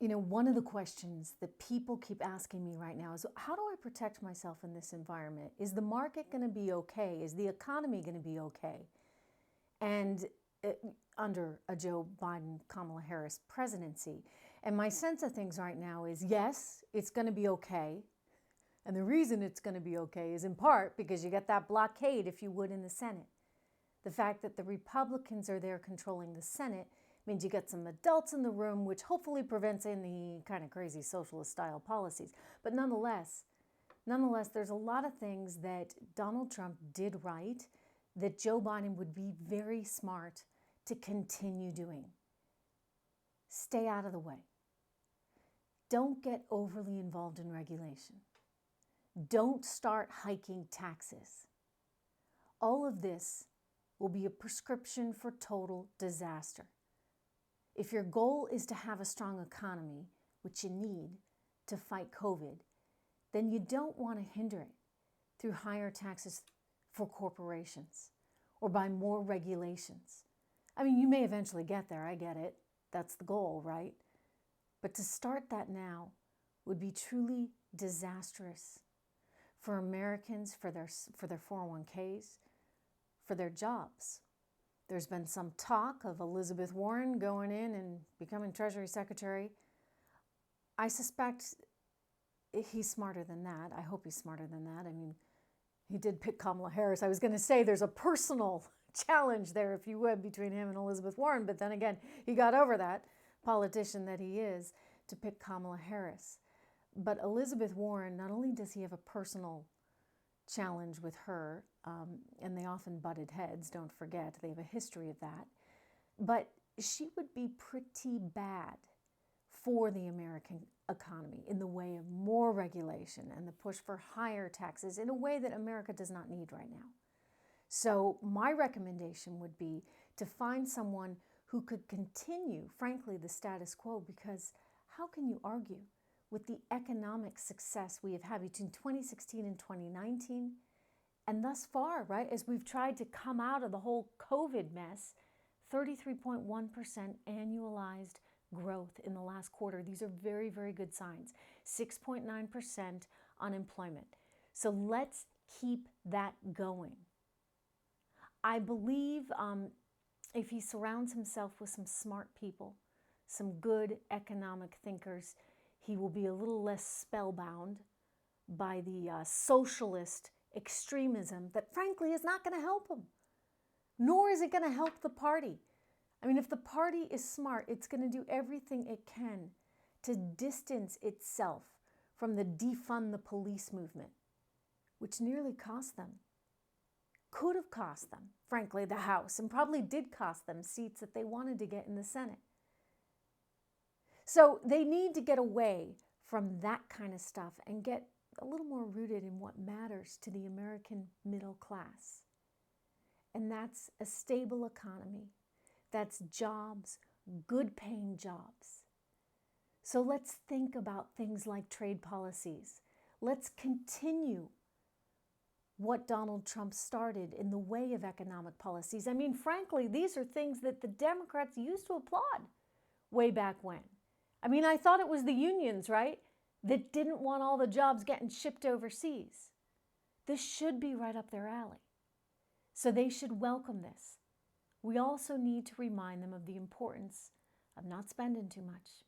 One of the questions that people keep asking me right now is, how do I protect myself in this environment? Is the market going to be okay? Is the economy going to be okay? And under a Joe Biden, Kamala Harris presidency. And my sense of things right now is, yes, it's going to be okay. And the reason it's going to be okay is in part because you get that blockade, if you would, in the Senate. The fact that the Republicans are there controlling the Senate means you get some adults in the room, which hopefully prevents any kind of crazy socialist style policies. But nonetheless, there's a lot of things that Donald Trump did right that Joe Biden would be very smart to continue doing. Stay out of the way. Don't get overly involved in regulation. Don't start hiking taxes. All of this will be a prescription for total disaster. If your goal is to have a strong economy, which you need to fight COVID, then you don't want to hinder it through higher taxes for corporations or by more regulations. I mean, you may eventually get there, I get it. That's the goal, right? But to start that now would be truly disastrous for Americans, for their 401ks, for their jobs. There's been some talk of Elizabeth Warren going in and becoming Treasury Secretary. I suspect he's smarter than that. I hope he's smarter than that. I mean, he did pick Kamala Harris. I was going to say there's a personal challenge there, if you would, between him and Elizabeth Warren. But then again, he got over that, politician that he is, to pick Kamala Harris. But Elizabeth Warren, not only does he have a personal challenge with her, and they often butted heads, don't forget, they have a history of that, but she would be pretty bad for the American economy in the way of more regulation and the push for higher taxes in a way that America does not need right now. So my recommendation would be to find someone who could continue, frankly, the status quo, because how can you argue with the economic success we have had between 2016 and 2019? And thus far, right, as we've tried to come out of the whole COVID mess, 33.1% annualized growth in the last quarter. These are very, very good signs. 6.9% unemployment. So let's keep that going. I believe if he surrounds himself with some smart people, some good economic thinkers, he will be a little less spellbound by the socialist extremism that frankly is not going to help him, nor is it going to help the party. I mean, if the party is smart, it's going to do everything it can to distance itself from the defund the police movement, which nearly cost them, could have cost them, frankly, the House, and probably did cost them seats that they wanted to get in the Senate. So they need to get away from that kind of stuff and get a little more rooted in what matters to the American middle class. And that's a stable economy. That's jobs, good paying jobs. So let's think about things like trade policies. Let's continue what Donald Trump started in the way of economic policies. I mean, frankly, these are things that the Democrats used to applaud way back when. I mean, I thought it was the unions, right, that didn't want all the jobs getting shipped overseas. This should be right up their alley. So they should welcome this. We also need to remind them of the importance of not spending too much.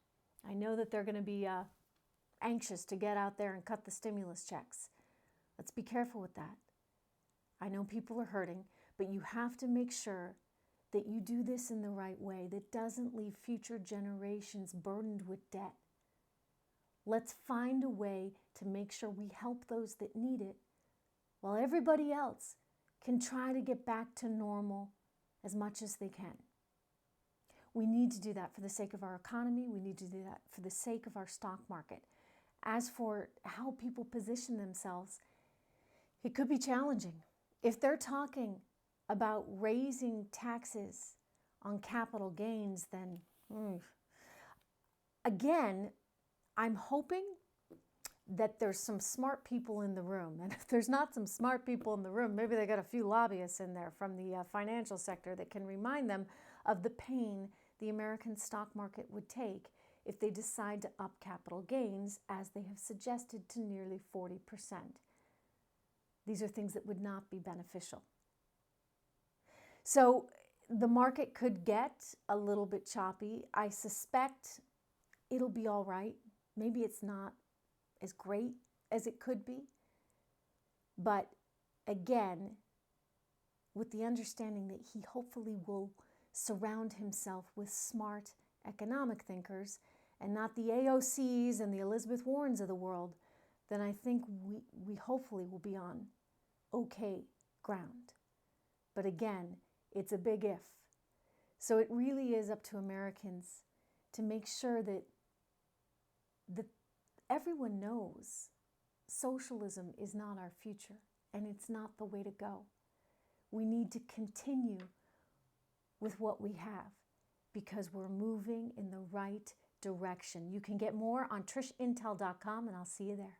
I know that they're going to be anxious to get out there and cut the stimulus checks. Let's be careful with that. I know people are hurting, but you have to make sure that you do this in the right way that doesn't leave future generations burdened with debt. Let's find a way to make sure we help those that need it while everybody else can try to get back to normal as much as they can. We need to do that for the sake of our economy. We need to do that for the sake of our stock market. As for how people position themselves, it could be challenging. If they're talking about raising taxes on capital gains, then again, I'm hoping that there's some smart people in the room. And if there's not some smart people in the room, maybe they got a few lobbyists in there from the financial sector that can remind them of the pain the American stock market would take if they decide to up capital gains, as they have suggested, to nearly 40%. These are things that would not be beneficial. So the market could get a little bit choppy. I suspect it'll be all right. Maybe it's not as great as it could be. But again, with the understanding that he hopefully will surround himself with smart economic thinkers and not the AOCs and the Elizabeth Warrens of the world, then I think we hopefully will be on okay ground. But again, it's a big if. So it really is up to Americans to make sure that everyone knows socialism is not our future and it's not the way to go. We need to continue with what we have because we're moving in the right direction. You can get more on trishintel.com, and I'll see you there.